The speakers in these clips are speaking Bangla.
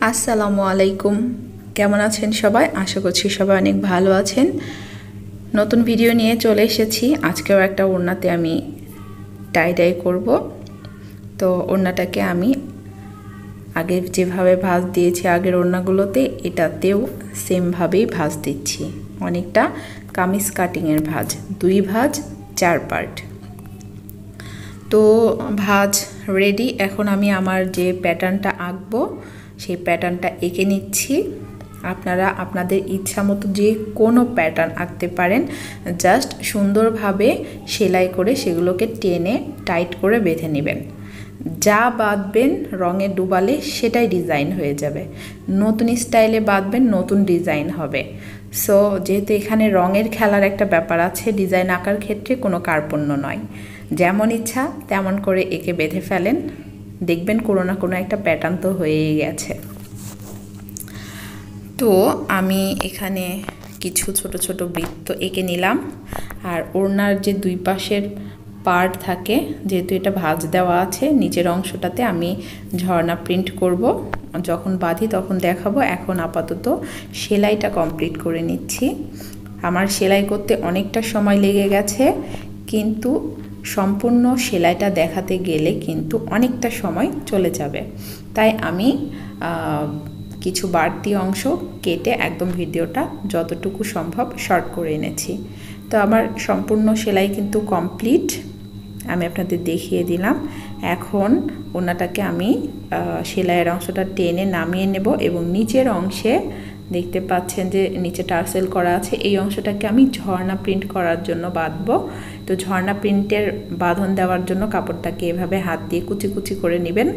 আসসালামু আলাইকুম, কেমন আছেন সবাই? আশা করছি সবাই অনেক ভালো আছেন। নতুন ভিডিও নিয়ে চলে এসেছি। আজকেও একটা ওড়নাতে আমি টাই করব। তো ওড়নাটাকে আমি আগে যেভাবে ভাঁজ দিয়েছি আগের ওড়নাগুলোতে, এটাতেও সেমভাবেই ভাঁজ দিচ্ছি। অনেকটা কামিজ কাটিংয়ের ভাঁজ, 2 ভাঁজ 4 পার্ট। তো ভাঁজ রেডি। এখন আমি আমার যে প্যাটার্নটা আঁকবো সেই প্যাটার্নটা এঁকে নিচ্ছি। আপনারা আপনাদের ইচ্ছা মতো যে কোনো প্যাটার্ন আঁকতে পারেন, জাস্ট সুন্দরভাবে সেলাই করে সেগুলোকে টেনে টাইট করে বেঁধে নেবেন। যা বাঁধবেন রঙে ডুবালে সেটাই ডিজাইন হয়ে যাবে। নতুন স্টাইলে বাঁধবেন, নতুন ডিজাইন হবে। সো যেহেতু এখানে রঙের খেলার একটা ব্যাপার আছে, ডিজাইন আঁকার ক্ষেত্রে কোনো কার্পণ্য নয়। যেমন ইচ্ছা তেমন করে এঁকে বেঁধে ফেলেন, দেখবেন কোনো না কোনো একটা প্যাটার্ন তো হয়েই গেছে। তো আমি এখানে কিছু ছোট ছোট বৃত্ত এঁকে নিলাম। আর ওড়নার যে 2 পাশের পার্ট থাকে, যেহেতু এটা ভাঁজ দেওয়া আছে, নিচের অংশটাতে আমি ঝর্ণা প্রিন্ট করব। যখন বাঁধি তখন দেখাবো। এখন আপাতত সেলাইটা কমপ্লিট করে নিচ্ছি। আমার সেলাই করতে অনেকটা সময় লেগে গেছে, কিন্তু সম্পূর্ণ সেলাইটা দেখাতে গেলে কিন্তু অনেকটা সময় চলে যাবে। তাই আমি কিছু বাড়তি অংশ কেটে একদম ভিডিওটা যতটুকু সম্ভব শর্ট করে এনেছি। তো আমার সম্পূর্ণ সেলাই কিন্তু কমপ্লিট, আমি আপনাদের দেখিয়ে দিলাম। এখন ওড়নাটাকে আমি সেলাইয়ের অংশটা টেনে নামিয়ে নেব এবং নিচের অংশে দেখতে পাচ্ছেন যে নিচে টার্সেল করা আছে, এই অংশটাকে আমি ঝর্ণা প্রিন্ট করার জন্য বাঁধবো। তো ঝর্ণা প্রিন্টের বাঁধন দেওয়ার জন্য কাপড়টাকে এভাবে হাত দিয়ে কুচি কুচি করে নেবেন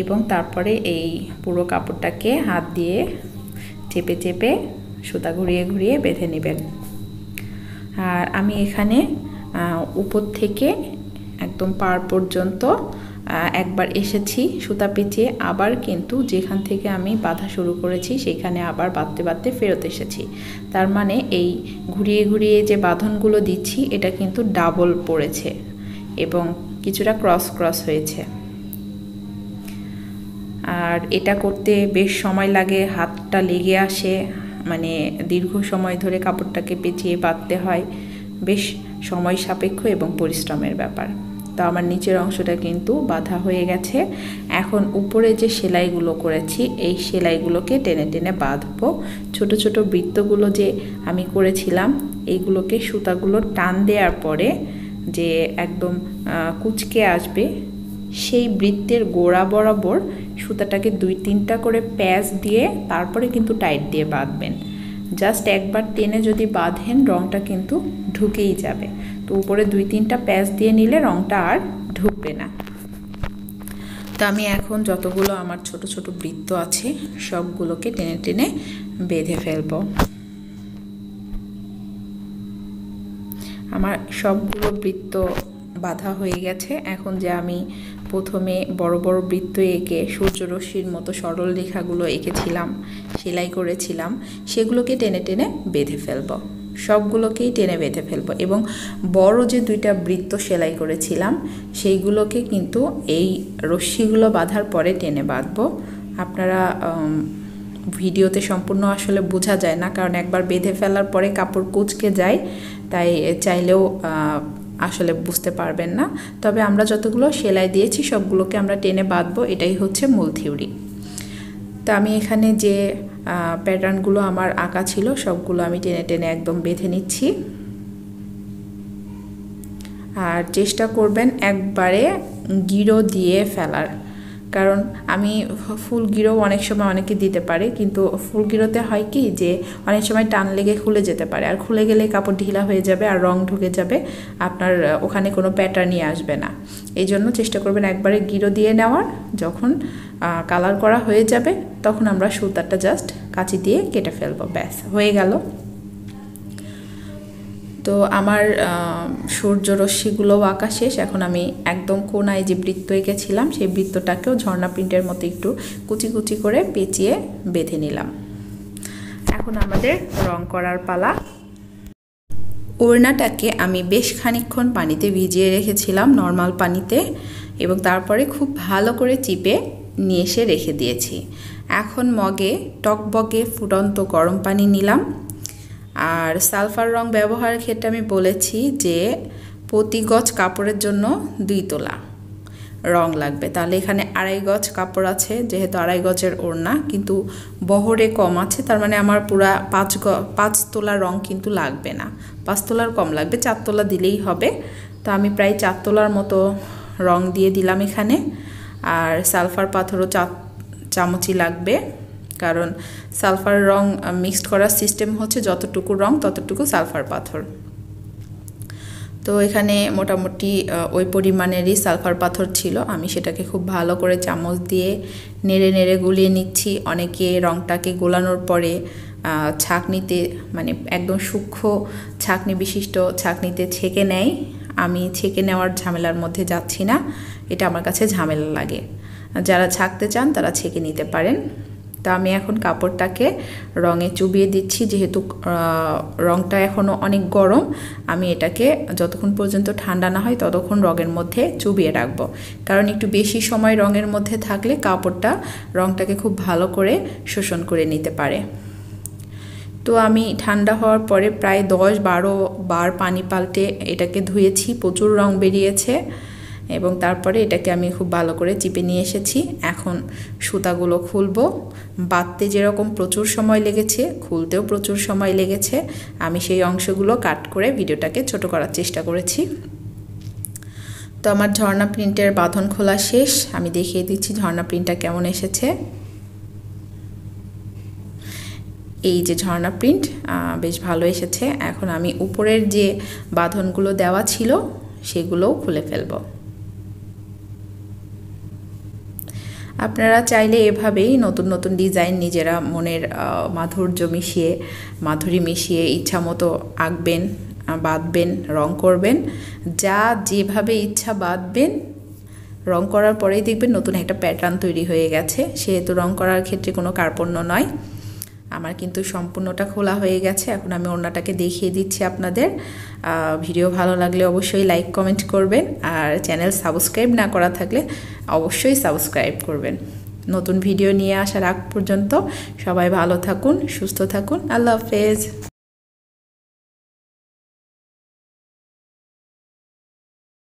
এবং তারপরে এই পুরো কাপড়টাকে হাত দিয়ে চেপে চেপে সুতা ঘুরিয়ে ঘুরিয়ে বেঁধে নেবেন। আর আমি এখানে উপর থেকে একদম পাড় পর্যন্ত একবার এসেছি সুতা পেঁচিয়ে, আবার কিন্তু যেখান থেকে আমি বাঁধা শুরু করেছি সেখানে আবার বাঁধতে বাঁধতে ফেরত এসেছি। তার মানে এই ঘুরিয়ে ঘুরিয়ে যে বাঁধনগুলো দিচ্ছি এটা কিন্তু ডাবল পড়েছে এবং কিছুটা ক্রস ক্রস হয়েছে। আর এটা করতে বেশ সময় লাগে, হাতটা লেগে আসে, মানে দীর্ঘ সময় ধরে কাপড়টাকে পেঁচিয়ে বাঁধতে হয়, বেশ সময় সাপেক্ষ এবং পরিশ্রমের ব্যাপার। তো আমার নিচের অংশটা কিন্তু বাঁধা হয়ে গেছে। এখন উপরে যে সেলাইগুলো করেছি এই সেলাইগুলোকে টেনে টেনে বাঁধবো। ছোট ছোট বৃত্তগুলো যে আমি করেছিলাম এইগুলোকে সুতাগুলো টান দেওয়ার পরে যে একদম কুঁচকে আসবে সেই বৃত্তের গোড়া বরাবর সুতাটাকে 2-3টা করে প্যাঁচ দিয়ে তারপরে কিন্তু টাইট দিয়ে বাঁধবেন। জাস্ট একবার টেনে যদি বাঁধেন রঙটা কিন্তু ঢুকেই যাবে। তো উপরে 2-3টা প্যাঁচ দিয়ে নিলে রঙটা আর ঢুকবে না। তো আমি এখন যতগুলো আমার ছোট ছোট বৃত্ত আছে সবগুলোকে টেনে টেনে বেঁধে ফেলবো। আমার সবগুলো বৃত্ত বাঁধা হয়ে গেছে। এখন যে আমি প্রথমে বড় বড় বৃত্ত এঁকে সূর্যরশ্মির মতো সরল রেখাগুলো এঁকেছিলাম, সেলাই করেছিলাম, সেগুলোকে টেনে টেনে বেঁধে ফেলবো। সবগুলোকেই টেনে বেঁধে ফেলবো এবং বড় যে 2টা বৃত্ত সেলাই করেছিলাম সেইগুলোকে কিন্তু এই রশ্মিগুলো বাঁধার পরে টেনে বাঁধবো। আপনারা ভিডিওতে সম্পূর্ণ আসলে বোঝা যায় না, কারণ একবার বেঁধে ফেলার পরে কাপড় কুঁচকে যায়, তাই চাইলেও আসলে বুঝতে পারবেন না। তবে আমরা যতগুলো সেলাই দিয়েছি সবগুলোকে আমরা টেনে বাঁধবো, এটাই হচ্ছে মূল থিওরি। তো আমি এখানে যে প্যাটার্নগুলো আমার আঁকা ছিল সবগুলো আমি টেনে টেনে একদম বেঁধে নিচ্ছি। আর চেষ্টা করবেন একবারে গিরো দিয়ে ফেলার, কারণ আমি ফুল গিরো অনেক সময় অনেকে দিতে পারে, কিন্তু ফুল গিরোতে হয় কি যে অনেক সময় টান লেগে খুলে যেতে পারে, আর খুলে গেলে কাপড় ঢিলা হয়ে যাবে আর রং ঢুকে যাবে, আপনার ওখানে কোনো প্যাটার্নই আসবে না। এই জন্য চেষ্টা করবেন একবারে গিরো দিয়ে নেওয়ার। যখন কালার করা হয়ে যাবে তখন আমরা সুতাটা জাস্ট কাঁচি দিয়ে কেটে ফেলবো, ব্যাস হয়ে গেল। তো আমার সূর্যরশ্মিগুলো আঁকা শেষ। এখন আমি একদম কোনায় যে বৃত্ত এঁকেছিলাম সেই বৃত্তটাকেও ঝর্ণা প্রিন্টের মতো একটু কুচি কুচি করে পেঁচিয়ে বেঁধে নিলাম। এখন আমাদের রং করার পালা। ওড়নাটাকে আমি বেশ খানিকক্ষণ পানিতে ভিজিয়ে রেখেছিলাম, নর্মাল পানিতে, এবং তারপরে খুব ভালো করে চিপে নিয়ে এসে রেখে দিয়েছি। এখন মগে টকবগে ফুটন্ত গরম পানি নিলাম। আর সালফার রং ব্যবহারের ক্ষেত্রে আমি বলেছি যে প্রতি গজ কাপড়ের জন্য 2 তোলা রং লাগবে। তাহলে এখানে 2.5 গজ কাপড় আছে, যেহেতু 2.5 গজের ওড়না, কিন্তু বহরে কম আছে, তার মানে আমার পুরা 5 তোলা রং কিন্তু লাগবে না, 5 তোলার কম লাগবে, 4 তোলা দিলেই হবে। তো আমি প্রায় 4 তোলার মতো রং দিয়ে দিলাম এখানে। আর সালফার পাথরও 4 চামচই লাগবে, কারণ সালফার রং মিক্সড করার সিস্টেম হচ্ছে যতটুকু রং ততটুকু সালফার পাথর। তো এখানে মোটামুটি ওই পরিমাণেরই সালফার পাথর ছিল। আমি সেটাকে খুব ভালো করে চামচ দিয়ে নেড়ে নেড়ে গুলিয়ে নিচ্ছি। অনেকে রংটাকে গোলানোর পরে ছাঁকনিতে, মানে একদম সূক্ষ্ম ছাঁকনি বিশিষ্ট ছাঁকনিতে ছেঁকে নেয়। আমি ছেঁকে নেওয়ার ঝামেলার মধ্যে যাচ্ছি না, এটা আমার কাছে ঝামেলা লাগে। যারা ছাঁকতে চান তারা ছেঁকে নিতে পারেন। তা আমি এখন কাপড়টাকে রঙে চুবিয়ে দিচ্ছি, যেহেতু রঙটা এখনও অনেক গরম। আমি এটাকে যতক্ষণ পর্যন্ত ঠান্ডা না হয় ততক্ষণ রঙের মধ্যে চুবিয়ে রাখবো, কারণ একটু বেশি সময় রঙের মধ্যে থাকলে কাপড়টা রঙটাকে খুব ভালো করে শোষণ করে নিতে পারে। তো আমি ঠান্ডা হওয়ার পরে প্রায় 10-12 বার পানি পাল্টে এটাকে ধুয়েছি, প্রচুর রং বেরিয়েছে, এবং তারপরে এটাকে আমি খুব ভালো করে চিপে নিয়ে এসেছি। এখন সুতাগুলো খুলবো। বাঁধতে যেরকম প্রচুর সময় লেগেছে, খুলতেও প্রচুর সময় লেগেছে। আমি সেই অংশগুলো কাট করে ভিডিওটাকে ছোট করার চেষ্টা করেছি। তো আমার ঝর্ণা প্রিন্টের বাঁধন খোলা শেষ। আমি দেখিয়ে দিচ্ছি ঝর্ণা প্রিন্টটা কেমন এসেছে। এই যে ঝর্ণা প্রিন্ট বেশ ভালো এসেছে। এখন আমি উপরের যে বাঁধনগুলো দেওয়া ছিল সেগুলোও খুলে ফেলবো। আপনারা চাইলে এভাবেই নতুন নতুন ডিজাইন নিজেরা মনের মাধুরী মিশিয়ে ইচ্ছা মতো আঁকবেন, বাঁধবেন, রং করবেন। যা যেভাবে ইচ্ছা বাঁধবেন, রং করার পরেই দেখবেন নতুন একটা প্যাটার্ন তৈরি হয়ে গেছে। সেহেতু রং করার ক্ষেত্রে কোনো কার্পণ্য নয়। আমার কিন্তু সম্পূর্ণটা খোলা হয়ে গেছে। এখন আমি ওড়নাটাকে দেখিয়ে দিচ্ছি আপনাদের। ভিডিও ভালো লাগলে অবশ্যই লাইক কমেন্ট করবেন, আর চ্যানেল সাবস্ক্রাইব না করা থাকলে অবশ্যই সাবস্ক্রাইব করবেন। নতুন ভিডিও নিয়ে আসার আগ পর্যন্ত সবাই ভালো থাকুন, সুস্থ থাকুন। আল্লাহ হাফেজ।